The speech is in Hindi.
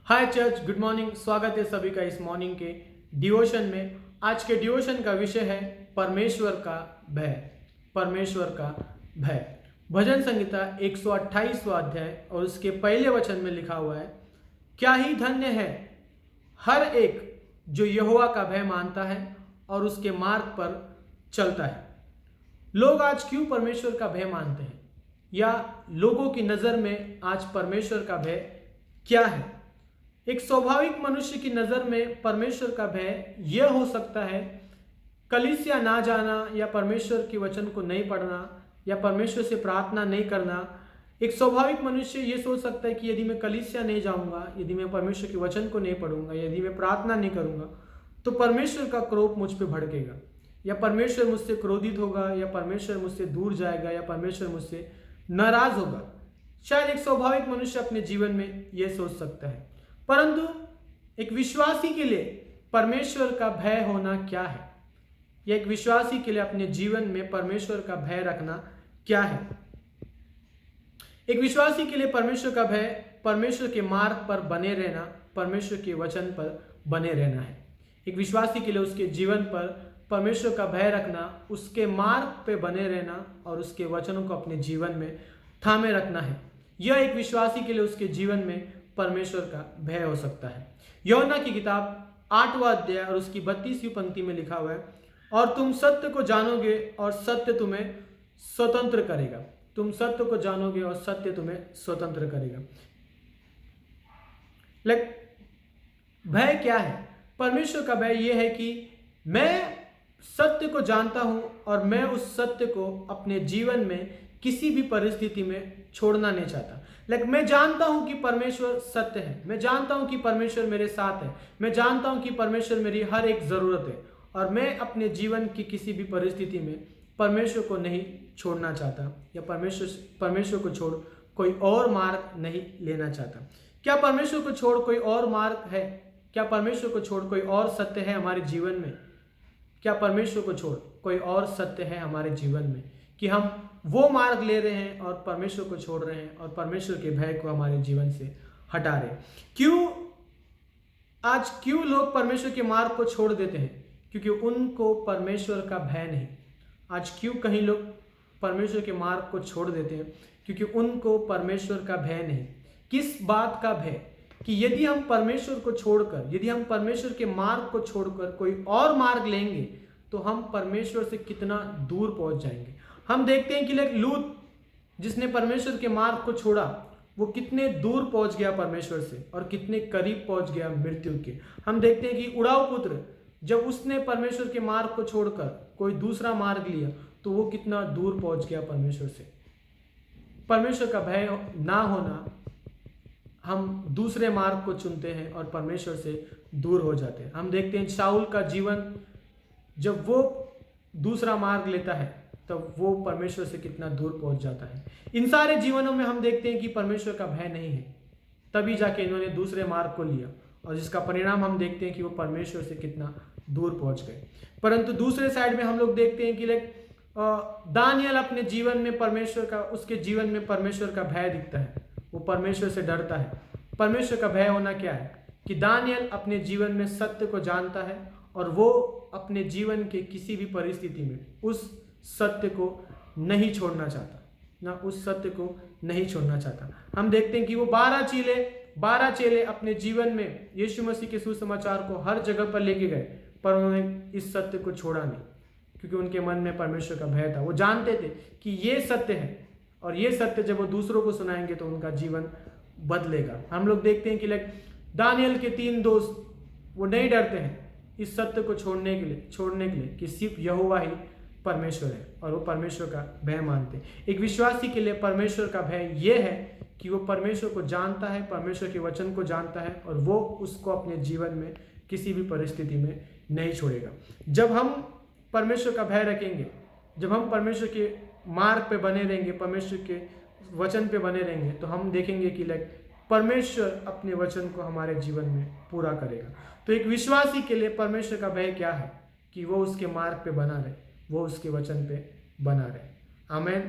हाय चर्च, गुड मॉर्निंग। स्वागत है सभी का इस मॉर्निंग के डिवोशन में। आज के डिवोशन का विषय है परमेश्वर का भय। परमेश्वर का भय। भजन संहिता 128वां अध्याय और उसके पहले वचन में लिखा हुआ है, क्या ही धन्य है हर एक जो यहोवा का भय मानता है और उसके मार्ग पर चलता है। लोग आज क्यों परमेश्वर का भय मानते हैं, या लोगों की नज़र में आज परमेश्वर का भय क्या है? एक स्वाभाविक मनुष्य की नज़र में परमेश्वर का भय यह हो सकता है कलीसिया ना जाना, या परमेश्वर के वचन को नहीं पढ़ना, या परमेश्वर से प्रार्थना नहीं करना। एक स्वाभाविक मनुष्य ये सोच सकता है कि यदि मैं कलीसिया नहीं जाऊंगा, यदि मैं परमेश्वर के वचन को नहीं पढ़ूंगा, यदि मैं प्रार्थना नहीं करूंगा, तो परमेश्वर का क्रोध मुझ पर भड़केगा, या परमेश्वर मुझसे क्रोधित होगा, या परमेश्वर मुझसे दूर जाएगा, या परमेश्वर मुझसे नाराज होगा। शायद एक स्वाभाविक मनुष्य अपने जीवन में यह सोच सकता है। परंतु एक विश्वासी के लिए परमेश्वर का भय होना क्या है, या एक विश्वासी के लिए अपने जीवन में परमेश्वर का भय रखना क्या है? एक विश्वासी के लिए परमेश्वर का भय परमेश्वर के मार्ग पर बने रहना, परमेश्वर के वचन पर बने रहना है। एक विश्वासी के लिए उसके जीवन पर परमेश्वर का भय रखना, उसके मार्ग पे बने रहना और उसके वचनों को अपने जीवन में थामे रखना है। यह एक विश्वासी के लिए उसके जीवन में परमेश्वर का भय हो सकता है। यूहन्ना की किताब 8वां अध्याय और उसकी 32वीं पंक्ति में लिखा हुआ है, और तुम सत्य को जानोगे और सत्य तुम्हें स्वतंत्र करेगा। तुम सत्य को जानोगे और सत्य तुम्हें स्वतंत्र करेगा। भय क्या है? परमेश्वर का भय यह है कि मैं सत्य को जानता हूं और मैं उस सत्य को अपने जीवन में किसी भी परिस्थिति में छोड़ना नहीं चाहता। मैं जानता हूं कि परमेश्वर सत्य है, मैं जानता हूं कि परमेश्वर मेरे साथ है, मैं जानता हूं कि परमेश्वर मेरी हर एक ज़रूरत है, और मैं अपने जीवन की किसी भी परिस्थिति में परमेश्वर को नहीं छोड़ना चाहता, या परमेश्वर को छोड़ कोई और मार्ग नहीं लेना चाहता। क्या परमेश्वर को छोड़ कोई और मार्ग है? क्या परमेश्वर को छोड़ कोई और सत्य है हमारे जीवन में? क्या परमेश्वर को छोड़ कोई और सत्य है हमारे जीवन में कि हम वो मार्ग ले रहे हैं और परमेश्वर को छोड़ रहे हैं और परमेश्वर के भय को हमारे जीवन से हटा रहे हैं? क्यों लोग परमेश्वर के मार्ग को छोड़ देते हैं? क्योंकि उनको परमेश्वर का भय नहीं। आज क्यों कहीं लोग परमेश्वर के मार्ग को छोड़ देते हैं? क्योंकि उनको परमेश्वर का भय नहीं। किस बात का भय? कि यदि हम परमेश्वर को छोड़कर, यदि हम परमेश्वर के मार्ग को छोड़कर कोई और मार्ग लेंगे, तो हम परमेश्वर से कितना दूर पहुंच जाएंगे। हम देखते हैं कि लूत, जिसने परमेश्वर के मार्ग को छोड़ा, वो कितने दूर पहुंच गया परमेश्वर से, और कितने करीब पहुंच गया मृत्यु के। हम देखते हैं कि उड़ाऊ पुत्र, जब उसने परमेश्वर के मार्ग को छोड़कर कोई दूसरा मार्ग लिया, तो वो कितना दूर पहुंच गया परमेश्वर से। परमेश्वर का भय ना होना, हम दूसरे मार्ग को चुनते हैं और परमेश्वर से दूर हो जाते हैं। हम देखते हैं शाऊल का जीवन, जब वो दूसरा मार्ग लेता है तब वो परमेश्वर से कितना दूर पहुंच जाता है। इन सारे जीवनों में हम देखते हैं कि परमेश्वर का भय नहीं है, तभी जाके इन्होंने दूसरे मार्ग को लिया, और जिसका परिणाम हम देखते हैं कि वो परमेश्वर से कितना दूर पहुंच गए। परंतु दूसरे साइड में हम लोग देखते हैं कि दानियल अपने जीवन में उसके जीवन में परमेश्वर का भय दिखता है, वो परमेश्वर से डरता है। परमेश्वर का भय होना क्या है? कि दानियल अपने जीवन में सत्य को जानता है, और वो अपने जीवन के किसी भी परिस्थिति में उस सत्य को नहीं छोड़ना चाहता, उस सत्य को नहीं छोड़ना चाहता। हम देखते हैं कि वो 12 चेले अपने जीवन में यीशु मसीह के सुसमाचार को हर जगह पर लेके गए, पर उन्होंने इस सत्य को छोड़ा नहीं, क्योंकि उनके मन में परमेश्वर का भय था। वो जानते थे कि ये सत्य है, और ये सत्य जब वो दूसरों को सुनाएंगे तो उनका जीवन बदलेगा। हम लोग देखते हैं कि दानियल के 3 दोस्त, वो नहीं डरते हैं इस सत्य को छोड़ने के लिए कि सिर्फ यहोवा ही परमेश्वर है, और वो परमेश्वर का भय मानते हैं। एक विश्वासी के लिए परमेश्वर का भय ये है कि वो परमेश्वर को जानता है, परमेश्वर के वचन को जानता है, और वो उसको अपने जीवन में किसी भी परिस्थिति में नहीं छोड़ेगा। जब हम परमेश्वर का भय रखेंगे, जब हम परमेश्वर के मार्ग पे बने रहेंगे, परमेश्वर के वचन पे बने रहेंगे, तो हम देखेंगे कि परमेश्वर अपने वचन को हमारे जीवन में पूरा करेगा। तो एक विश्वासी के लिए परमेश्वर का भय क्या है? कि वो उसके मार्ग पे बना रहे, वो उसके वचन पे बना रहे। आमीन।